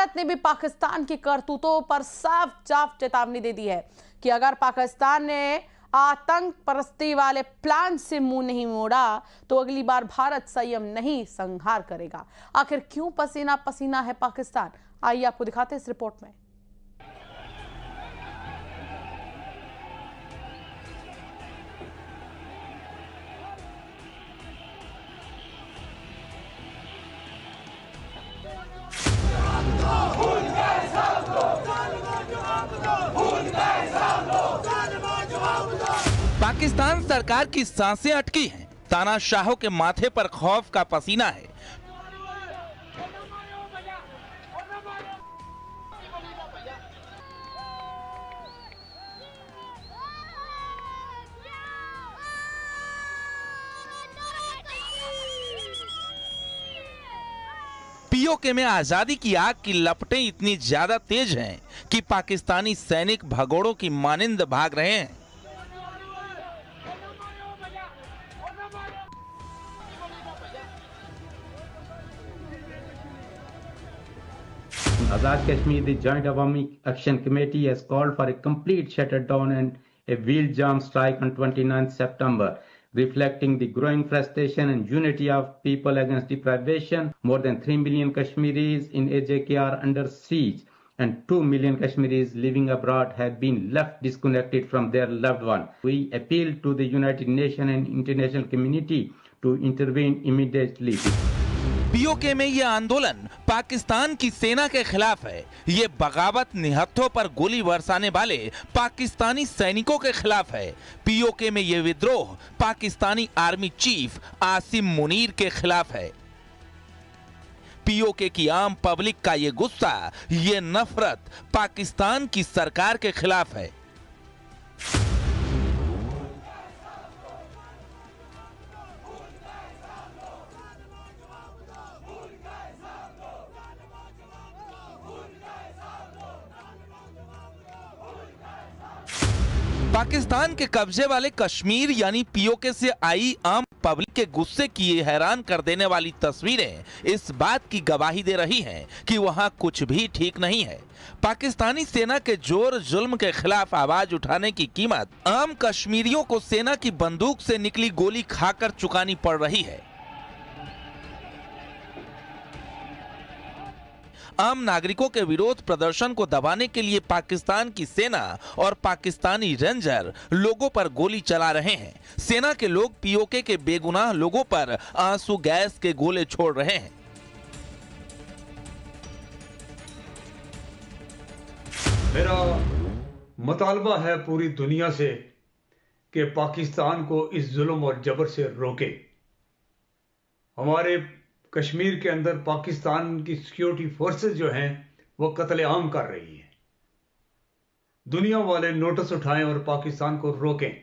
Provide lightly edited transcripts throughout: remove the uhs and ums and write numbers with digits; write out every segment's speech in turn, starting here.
भारत ने भी पाकिस्तान की करतूतों पर साफ साफ चेतावनी दे दी है कि अगर पाकिस्तान ने आतंक परस्ती वाले प्लान से मुंह नहीं मोड़ा तो अगली बार भारत संयम नहीं संहार करेगा। आखिर क्यों पसीना पसीना है पाकिस्तान, आइए आपको दिखाते हैं इस रिपोर्ट में। पाकिस्तान सरकार की सांसें अटकी हैं, तानाशाहों के माथे पर खौफ का पसीना है। पीओके में आजादी की आग की लपटें इतनी ज्यादा तेज हैं कि पाकिस्तानी सैनिक भगोड़ों की मानिंद भाग रहे हैं। Azad Kashmir, the Joint Awami Action Committee has called for a complete shutdown and a wheel jam strike on 29th September, reflecting the growing frustration and unity of people against deprivation. More than 3 million Kashmiris in AJK are under siege, and 2 million Kashmiris living abroad have been left disconnected from their loved one. We appeal to the United Nations and international community to intervene immediately. PoK में यह आंदोलन पाकिस्तान की सेना के खिलाफ है। ये बगावत निहत्थों पर गोली बरसाने वाले पाकिस्तानी सैनिकों के खिलाफ है। पीओके में यह विद्रोह पाकिस्तानी आर्मी चीफ आसिम मुनीर के खिलाफ है। पीओके की आम पब्लिक का ये गुस्सा, ये नफरत पाकिस्तान की सरकार के खिलाफ है। पाकिस्तान के कब्जे वाले कश्मीर यानी पीओके से आई आम पब्लिक के गुस्से की हैरान कर देने वाली तस्वीरें इस बात की गवाही दे रही हैं कि वहां कुछ भी ठीक नहीं है। पाकिस्तानी सेना के जोर जुल्म के खिलाफ आवाज उठाने की कीमत आम कश्मीरियों को सेना की बंदूक से निकली गोली खाकर चुकानी पड़ रही है। आम नागरिकों के विरोध प्रदर्शन को दबाने के लिए पाकिस्तान की सेना और पाकिस्तानी रेंजर लोगों पर गोली चला रहे हैं। सेना के लोग पीओके के बेगुनाह लोगों पर आंसू गैस के गोले छोड़ रहे हैं। मेरा मुतालबा है पूरी दुनिया से कि पाकिस्तान को इस जुल्म और जबर से रोके। हमारे कश्मीर के अंदर पाकिस्तान की सिक्योरिटी फोर्सेस जो हैं वो कत्लेआम कर रही हैं। दुनिया वाले नोटिस उठाएं और पाकिस्तान को रोकें।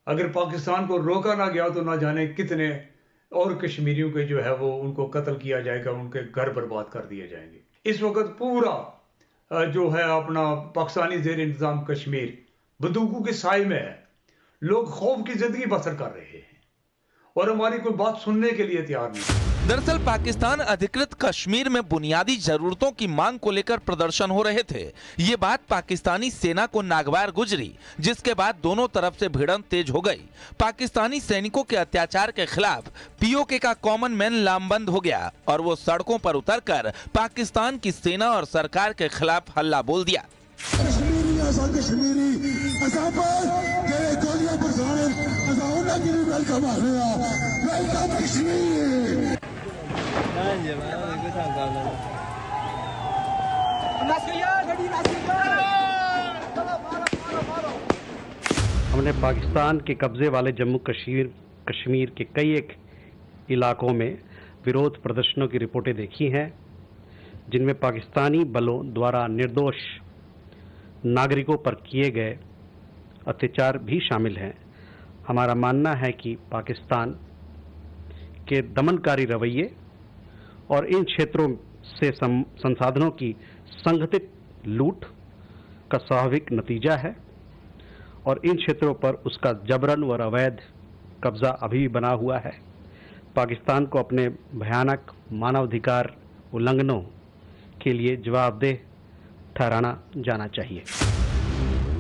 अगर पाकिस्तान को रोका ना गया तो ना जाने कितने और कश्मीरियों के जो है वो उनको कत्ल किया जाएगा, उनके घर बर्बाद कर दिए जाएंगे। इस वक्त पूरा जो है अपना पाकिस्तानी ज़ेर इंतजाम कश्मीर बंदूकों के साए में है। लोग खौफ की जिंदगी बसर कर रहे हैं और हमारी कोई बात सुनने के लिए तैयार नहीं। दरअसल पाकिस्तान अधिकृत कश्मीर में बुनियादी जरूरतों की मांग को लेकर प्रदर्शन हो रहे थे। ये बात पाकिस्तानी सेना को नागवार गुजरी, जिसके बाद दोनों तरफ से भिड़ंत तेज हो गई। पाकिस्तानी सैनिकों के अत्याचार के खिलाफ पीओके का कॉमन मैन लामबंद हो गया और वो सड़कों पर उतरकर पाकिस्तान की सेना और सरकार के खिलाफ हल्ला बोल दिया। हमने पाकिस्तान के कब्जे वाले जम्मू कश्मीर के कई एक इलाकों में विरोध प्रदर्शनों की रिपोर्टें देखी हैं, जिनमें पाकिस्तानी बलों द्वारा निर्दोष नागरिकों पर किए गए अत्याचार भी शामिल हैं। हमारा मानना है कि पाकिस्तान के दमनकारी रवैये और इन क्षेत्रों से संसाधनों की संगठित लूट का स्वाभाविक नतीजा है और इन क्षेत्रों पर उसका जबरन और अवैध कब्जा अभी भी बना हुआ है। पाकिस्तान को अपने भयानक मानवाधिकार उल्लंघनों के लिए जवाबदेह ठहराना जाना चाहिए।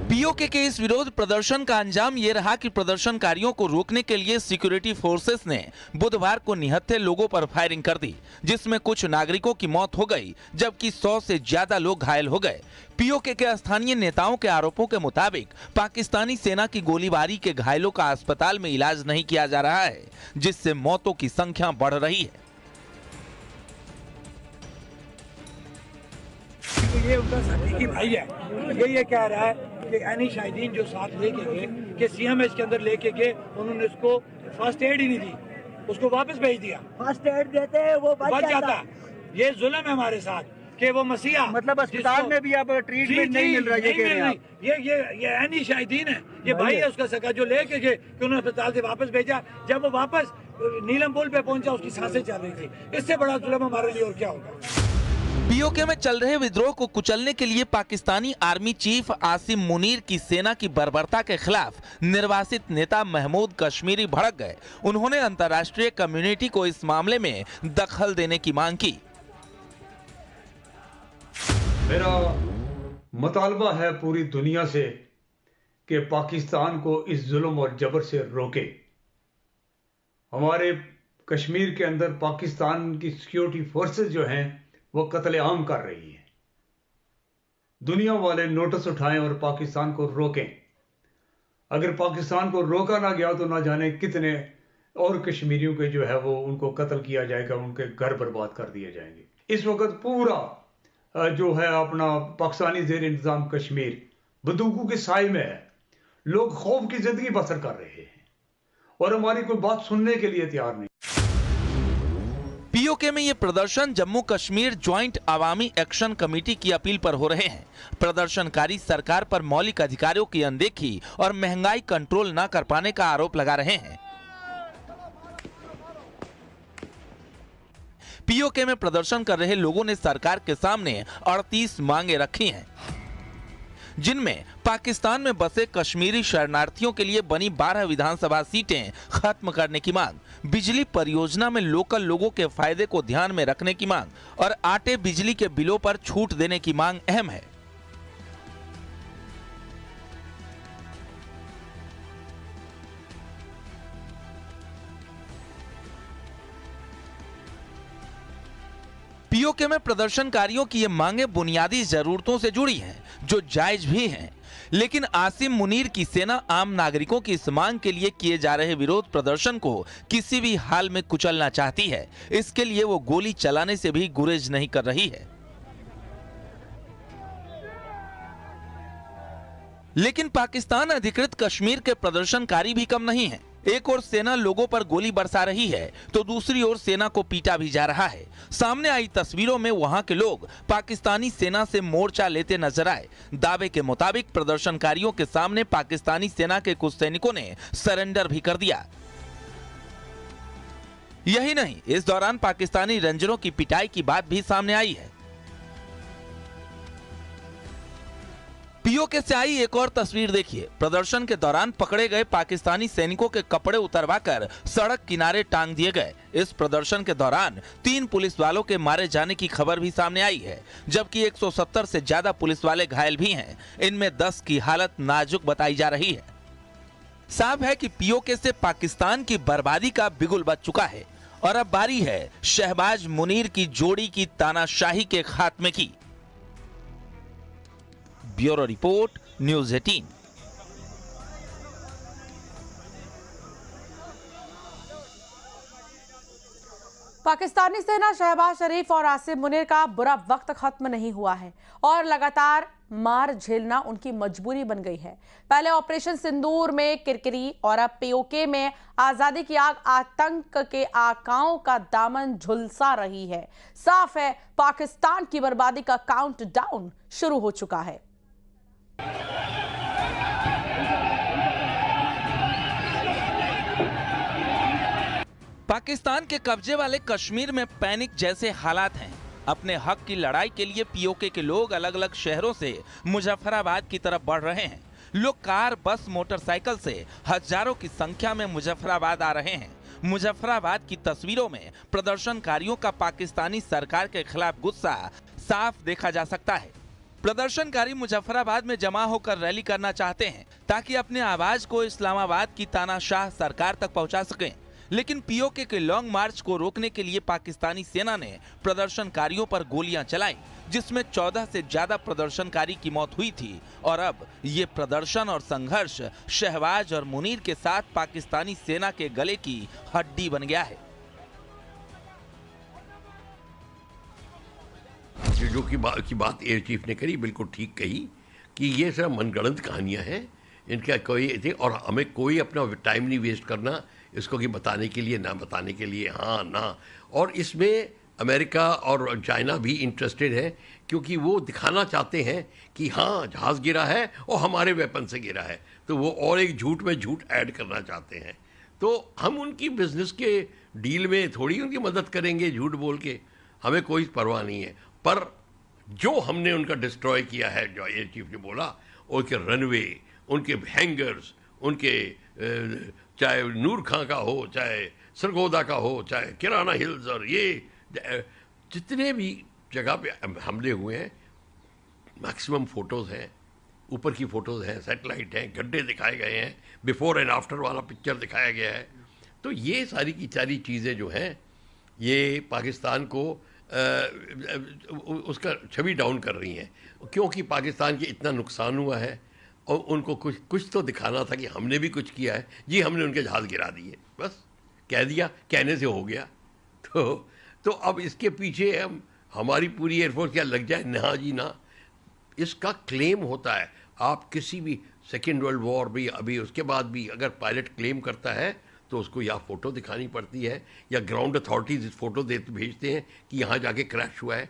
पीओके के इस विरोध प्रदर्शन का अंजाम ये रहा कि प्रदर्शनकारियों को रोकने के लिए सिक्योरिटी फोर्सेस ने बुधवार को निहत्थे लोगों पर फायरिंग कर दी, जिसमें कुछ नागरिकों की मौत हो गई जबकि 100 से ज्यादा लोग घायल हो गए। पीओके के स्थानीय नेताओं के आरोपों के मुताबिक पाकिस्तानी सेना की गोलीबारी के घायलों का अस्पताल में इलाज नहीं किया जा रहा है, जिससे मौतों की संख्या बढ़ रही है। ये उनका सदीकी भाई है, ये कह रहा है कि एनी शाहिदीन जो साथ लेके गए कि सीएमएच के अंदर लेके गए, उन्होंने उसको फर्स्ट एड ही नहीं दी, उसको वापस भेज दिया। फर्स्ट एड देते वो बच जाता। ये जुल्म है हमारे साथ कि वो मसीहा मतलब अस्पताल में भी अब ट्रीटमेंट नहीं मिल रहा है। ये कह रहे हैं ये एनी शाहिदीन है, ये भाई है उसका सका जो लेके गए कि उन्होंने अस्पताल से वापस भेजा। जब वो वापस नीलम पुल पे पहुंचा उसकी सांसें चल रही थी। इससे बड़ा जुल्म हमारे लिए और क्या होगा। पीओके में चल रहे विद्रोह को कुचलने के लिए पाकिस्तानी आर्मी चीफ आसिम मुनीर की सेना की बर्बरता के खिलाफ निर्वासित नेता महमूद कश्मीरी भड़क गए। उन्होंने अंतर्राष्ट्रीय कम्युनिटी को इस मामले में दखल देने की मांग की। मेरा मुतालबा है पूरी दुनिया से कि पाकिस्तान को इस जुल्म और जबर से रोके। हमारे कश्मीर के अंदर पाकिस्तान की सिक्योरिटी फोर्सेस जो हैं वो कत्लेआम कर रही है। दुनिया वाले नोटिस उठाएं और पाकिस्तान को रोकें। अगर पाकिस्तान को रोका ना गया तो ना जाने कितने और कश्मीरियों के जो है वो उनको कत्ल किया जाएगा, उनके घर बर्बाद कर दिए जाएंगे। इस वक्त पूरा जो है अपना पाकिस्तानी ज़ेर इंतजाम कश्मीर बंदूकों के साए में है। लोग खौफ की जिंदगी बसर कर रहे हैं और हमारी कोई बात सुनने के लिए तैयार नहीं। पीओके में ये प्रदर्शन जम्मू कश्मीर ज्वाइंट अवामी एक्शन कमेटी की अपील पर हो रहे हैं। प्रदर्शनकारी सरकार पर मौलिक अधिकारों की अनदेखी और महंगाई कंट्रोल न कर पाने का आरोप लगा रहे हैं। पीओके में प्रदर्शन कर रहे लोगों ने सरकार के सामने 38 मांगे रखी हैं, जिनमें पाकिस्तान में बसे कश्मीरी शरणार्थियों के लिए बनी 12 विधानसभा सीटें खत्म करने की मांग, बिजली परियोजना में लोकल लोगों के फायदे को ध्यान में रखने की मांग और आटे बिजली के बिलों पर छूट देने की मांग अहम है। पीओके में प्रदर्शनकारियों की ये मांगे बुनियादी जरूरतों से जुड़ी हैं, जो जायज भी हैं। लेकिन आसिम मुनीर की सेना आम नागरिकों की इस मांग के लिए किए जा रहे विरोध प्रदर्शन को किसी भी हाल में कुचलना चाहती है। इसके लिए वो गोली चलाने से भी गुरेज नहीं कर रही है। लेकिन पाकिस्तान अधिकृत कश्मीर के प्रदर्शनकारी भी कम नहीं हैं। एक ओर सेना लोगों पर गोली बरसा रही है तो दूसरी ओर सेना को पीटा भी जा रहा है। सामने आई तस्वीरों में वहां के लोग पाकिस्तानी सेना से मोर्चा लेते नजर आए। दावे के मुताबिक प्रदर्शनकारियों के सामने पाकिस्तानी सेना के कुछ सैनिकों ने सरेंडर भी कर दिया। यही नहीं, इस दौरान पाकिस्तानी रेंजरों की पिटाई की बात भी सामने आई है। पीओके से आई एक और तस्वीर देखिए। प्रदर्शन के दौरान पकड़े गए पाकिस्तानी सैनिकों के कपड़े उतरवाकर सड़क किनारे टांग दिए गए। इस प्रदर्शन के दौरान 3 पुलिस वालों के मारे जाने की खबर भी सामने आई है, जबकि 170 से ज्यादा पुलिस वाले घायल भी हैं। इनमें 10 की हालत नाजुक बताई जा रही है। साफ है कि पीओके से पाकिस्तान की बर्बादी का बिगुल बज चुका है और अब बारी है शहबाज मुनीर की जोड़ी की तानाशाही के खात्मे की। Bureau report, news 18। पाकिस्तानी सेना शहबाज शरीफ और आसिम मुनीर का बुरा वक्त खत्म नहीं हुआ है और लगातार मार झेलना उनकी मजबूरी बन गई है। पहले ऑपरेशन सिंदूर में किरकिरी और अब पीओके में आजादी की आग आतंक के आकाओं का दामन झुलसा रही है। साफ है पाकिस्तान की बर्बादी का काउंटडाउन शुरू हो चुका है। पाकिस्तान के कब्जे वाले कश्मीर में पैनिक जैसे हालात हैं। अपने हक की लड़ाई के लिए पीओके के लोग अलग अलग शहरों से मुजफ्फराबाद की तरफ बढ़ रहे हैं। लोग कार, बस, मोटरसाइकिल से हजारों की संख्या में मुजफ्फराबाद आ रहे हैं। मुजफ्फराबाद की तस्वीरों में प्रदर्शनकारियों का पाकिस्तानी सरकार के खिलाफ गुस्सा साफ देखा जा सकता है। प्रदर्शनकारी मुजफ्फराबाद में जमा होकर रैली करना चाहते हैं ताकि अपने आवाज को इस्लामाबाद की तानाशाह सरकार तक पहुंचा सकें, लेकिन पीओके के लॉन्ग मार्च को रोकने के लिए पाकिस्तानी सेना ने प्रदर्शनकारियों पर गोलियां चलाई, जिसमें 14 से ज्यादा प्रदर्शनकारी की मौत हुई थी। और अब ये प्रदर्शन और संघर्ष शहबाज और मुनीर के साथ पाकिस्तानी सेना के गले की हड्डी बन गया है। जो की बात एयर चीफ ने करी, बिल्कुल ठीक कही कि ये सब मनगढ़ंत कहानियां हैं, इनका कोई थे और हमें कोई अपना टाइम नहीं वेस्ट करना इसको कि बताने के लिए ना बताने के लिए, हाँ ना। और इसमें अमेरिका और चाइना भी इंटरेस्टेड है क्योंकि वो दिखाना चाहते हैं कि हाँ जहाज़ गिरा है और हमारे वेपन से गिरा है, तो वो और एक झूठ में झूठ ऐड करना चाहते हैं। तो हम उनकी बिजनेस के डील में थोड़ी उनकी मदद करेंगे झूठ बोल के, हमें कोई परवाह नहीं है। पर जो हमने उनका डिस्ट्रॉय किया है, जो एयर चीफ ने बोला, उनके रनवे, उनके हैंगर्स, उनके चाहे नूर खां का हो, चाहे सरगोदा का हो, चाहे किराना हिल्स, और ये जितने भी जगह पे हमले हुए हैं, मैक्सिमम फोटोज़ हैं, ऊपर की फोटोज़ हैं, सैटेलाइट हैं, गड्ढे दिखाए गए हैं, बिफोर एंड आफ्टर वाला पिक्चर दिखाया गया है। तो ये सारी की सारी चीज़ें जो हैं ये पाकिस्तान को उसका छवि डाउन कर रही हैं, क्योंकि पाकिस्तान के इतना नुकसान हुआ है और उनको कुछ तो दिखाना था कि हमने भी कुछ किया है। जी हमने उनके जहाज़ गिरा दिए, बस कह दिया, कहने से हो गया। तो अब इसके पीछे हमारी पूरी एयरफोर्स क्या लग जाए? ना जी ना, इसका क्लेम होता है। आप किसी भी सेकेंड वर्ल्ड वॉर भी, अभी उसके बाद भी अगर पायलट क्लेम करता है तो उसको या फोटो दिखानी पड़ती है या ग्राउंड अथॉरिटीज फोटो भेजते हैं कि यहाँ जाके क्रैश हुआ है।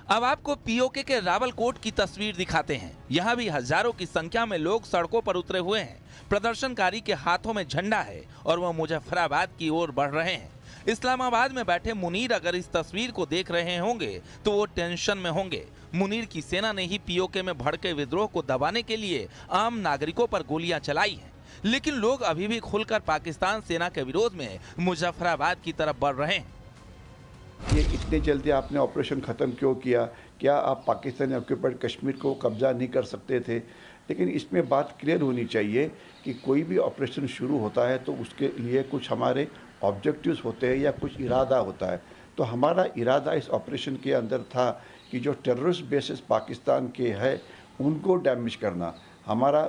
अब आपको पीओके के रावलकोट की तस्वीर दिखाते हैं। यहाँ भी हजारों की संख्या में लोग सड़कों पर उतरे हुए हैं। प्रदर्शनकारी के हाथों में झंडा है और वह मुजफ्फराबाद की ओर बढ़ रहे हैं। इस्लामाबाद में बैठे मुनीर अगर इस तस्वीर को देख रहे होंगे तो वो टेंशन में होंगे। मुनीर की सेना ने ही पीओके में भड़के विद्रोह को दबाने के लिए आम नागरिकों पर गोलियां चलाई हैं, लेकिन लोग अभी भी खुलकर पाकिस्तान सेना के विरोध में मुजफ्फराबाद की तरफ बढ़ रहे हैं। ये इतने जल्दी आपने ऑपरेशन ख़त्म क्यों किया? क्या आप पाकिस्तानी ऑक्यूपाइड कश्मीर को कब्जा नहीं कर सकते थे? लेकिन इसमें बात क्लियर होनी चाहिए कि कोई भी ऑपरेशन शुरू होता है तो उसके लिए कुछ हमारे ऑब्जेक्टिव्स होते हैं या कुछ इरादा होता है। तो हमारा इरादा इस ऑपरेशन के अंदर था कि जो टेररिस्ट बेसिस पाकिस्तान के हैं उनको डैमेज करना। हमारा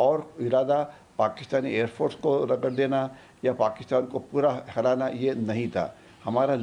और इरादा पाकिस्तानी एयरफोर्स को रगड़ देना या पाकिस्तान को पूरा हराना ये नहीं था। हमारा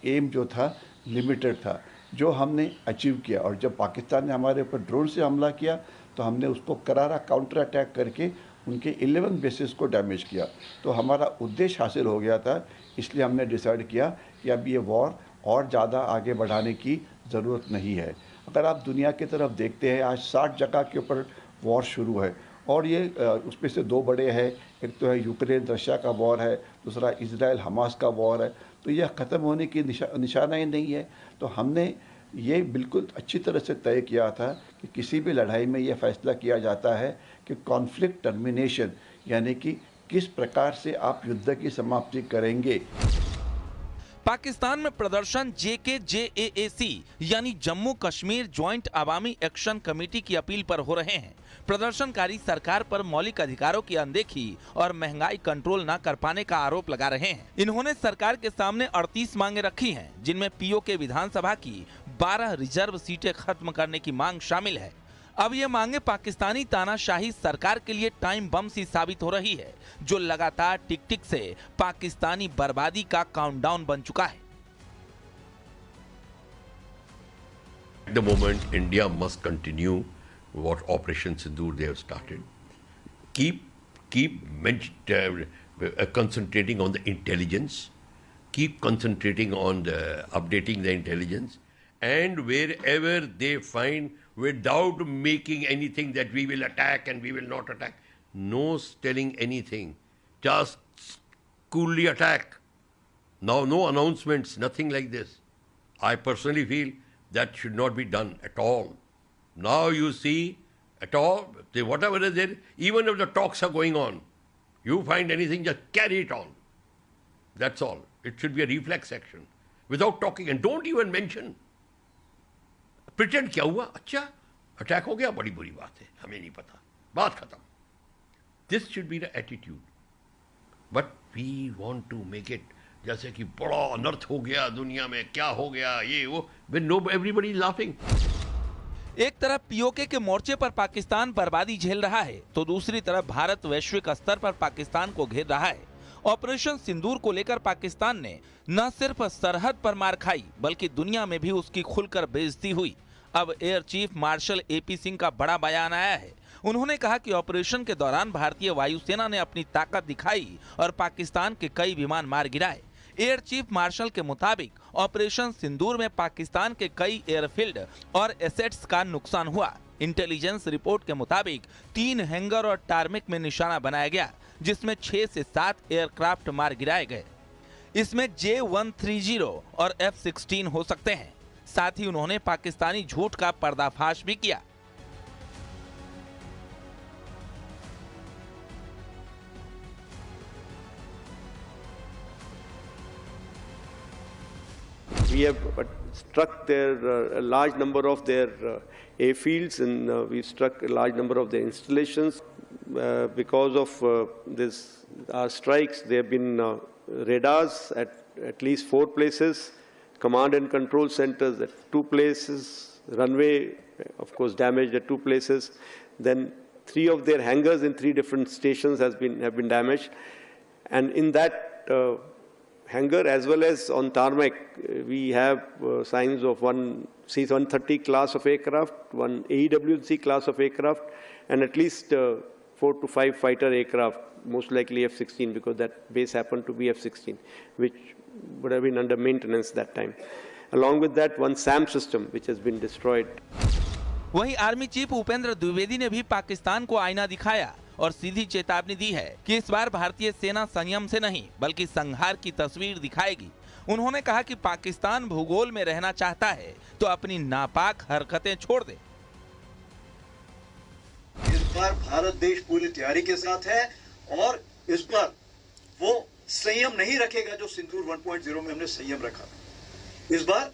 एम जो था लिमिटेड था, जो हमने अचीव किया। और जब पाकिस्तान ने हमारे ऊपर ड्रोन से हमला किया तो हमने उसको करारा काउंटर अटैक करके उनके 11 बेसिस को डैमेज किया। तो हमारा उद्देश्य हासिल हो गया था, इसलिए हमने डिसाइड किया कि अब ये वॉर और ज़्यादा आगे बढ़ाने की ज़रूरत नहीं है। अगर आप दुनिया की तरफ देखते हैं, आज 60 जगह के ऊपर वॉर शुरू है और ये उसमें से 2 बड़े हैं। एक तो है यूक्रेन रशिया का वॉर है, दूसरा इजराइल हमास का वॉर है। तो यह ख़त्म होने की निशाना ही नहीं है। तो हमने ये बिल्कुल अच्छी तरह से तय किया था कि किसी भी लड़ाई में यह फैसला किया जाता है कि कॉन्फ्लिक्ट टर्मिनेशन, यानी कि किस प्रकार से आप युद्ध की समाप्ति करेंगे। पाकिस्तान में प्रदर्शन JKJAAC यानी जम्मू कश्मीर ज्वाइंट अवामी एक्शन कमेटी की अपील पर हो रहे हैं। प्रदर्शनकारी सरकार पर मौलिक अधिकारों की अनदेखी और महंगाई कंट्रोल न कर पाने का आरोप लगा रहे हैं। इन्होंने सरकार के सामने 38 मांगे रखी हैं, जिनमें पीओके विधानसभा की 12 रिजर्व सीटें खत्म करने की मांग शामिल है। अब ये मांगे पाकिस्तानी तानाशाही सरकार के लिए टाइम बम सी साबित हो रही है, जो लगातार टिक टिक से पाकिस्तानी बर्बादी का काउंटडाउन बन चुका है। At the moment, India must continue what Operation Sindoor they have started. Keep concentrating on the intelligence. Keep concentrating on updating the intelligence. And wherever they find, without making anything that we will attack and we will not attack, no telling anything, just coolly attack. Now, no announcements, nothing like this. I personally feel that should not be done at all. Now you see, at all, whatever is there, even if the talks are going on, you find anything, just carry it on. That's all. It should be a reflex action. Without talking, and don't even mention. Pretend क्या हुआ, अच्छा attack हो गया, बड़ी बुरी बात है, हमें नहीं पता, बात खत्म। This should be the attitude, but we want to make it जैसे कि बड़ा अनर्थ हो गया दुनिया में, क्या हो गया ये वो, when no everybody is laughing. एक तरफ पीओके के मोर्चे पर पाकिस्तान बर्बादी झेल रहा है, तो दूसरी तरफ भारत वैश्विक स्तर पर पाकिस्तान को घेर रहा है। ऑपरेशन सिंदूर को लेकर पाकिस्तान ने न सिर्फ सरहद पर मार खाई, बल्कि दुनिया में भी उसकी खुलकर बेइज्जती हुई। अब air chief marshal AP Singh का बड़ा बयान आया है। उन्होंने कहा कि ऑपरेशन के दौरान भारतीय वायुसेना ने अपनी ताकत दिखाई और पाकिस्तान के कई विमान मार गिराए। एयर चीफ मार्शल के मुताबिक ऑपरेशन सिंदूर में पाकिस्तान के कई एयरफील्ड और एसेट्स का नुकसान हुआ। इंटेलिजेंस रिपोर्ट के मुताबिक 3 हैंगर और टारमेक में निशाना बनाया गया, जिसमें 6 से 7 एयरक्राफ्ट मार गिराए गए। इसमें J130 और F-16 हो सकते हैं। साथ ही उन्होंने पाकिस्तानी झूठ का पर्दाफाश भी किया। We have struck a large number of their airfields, and we struck a large number of their installations. Because of our strikes, there have been radars at least 4 places, command and control centers at 2 places, runway, of course, damaged at 2 places. Then 3 of their hangars in 3 different stations have been damaged, and in that hangar as well as on tarmac, we have signs of one C-130 class of aircraft, one AEWC class of aircraft, and at least 4 to 5 fighter aircraft, most likely F-16, because that base happened to be F-16, which would have been under maintenance that time. Along with that, one SAM system, which has been destroyed. वहीं army chief Upendra Dwivedi ने भी पाकिस्तान को आईना दिखाया और सीधी चेतावनी दी है कि इस बार भारतीय सेना संयम से नहीं बल्कि संहार की तस्वीर दिखाएगी। उन्होंने कहा कि पाकिस्तान भूगोल में रहना चाहता है तो अपनी नापाक हरकतें छोड़ दे। इस बार भारत देश पूरी तैयारी के साथ है और इस बार वो संयम नहीं रखेगा जो सिंदूर 1.0 में हमने संयम रखा। इस बार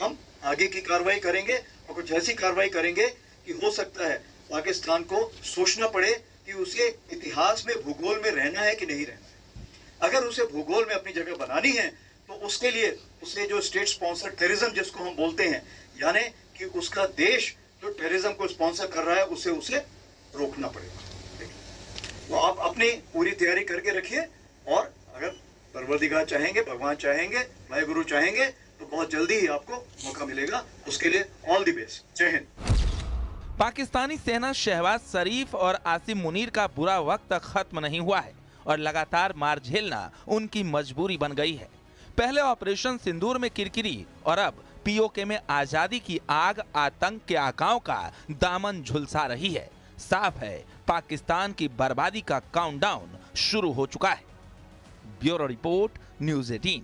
हम आगे की कार्रवाई करेंगे और कुछ ऐसी कार्रवाई करेंगे कि हो सकता है पाकिस्तान को सोचना पड़े कि उसे इतिहास में भूगोल में रहना है कि नहीं रहना है। अगर उसे भूगोल में अपनी जगह बनानी है तो उसके लिए उसे जो स्टेट स्पॉन्सर टेररिज्म जिसको हम बोलते हैं, यानी कि उसका देश जो टेररिज्म को स्पॉन्सर कर रहा है उसे रोकना पड़ेगा। तो आप अपनी पूरी तैयारी करके रखिए और अगर परवरदिगार चाहेंगे, भगवान चाहेंगे, वाहेगुरु चाहेंगे तो बहुत जल्दी ही आपको मौका मिलेगा। उसके लिए ऑल द बेस्ट। जय हिंद। पाकिस्तानी सेना शहबाज शरीफ और आसिम मुनीर का बुरा वक्त खत्म नहीं हुआ है और लगातार मार झेलना उनकी मजबूरी बन गई है। पहले ऑपरेशन सिंदूर में किरकिरी और अब पीओके में आजादी की आग आतंक के आकाओं का दामन झुलसा रही है। साफ है पाकिस्तान की बर्बादी का काउंटडाउन शुरू हो चुका है। Bureau report, news 18।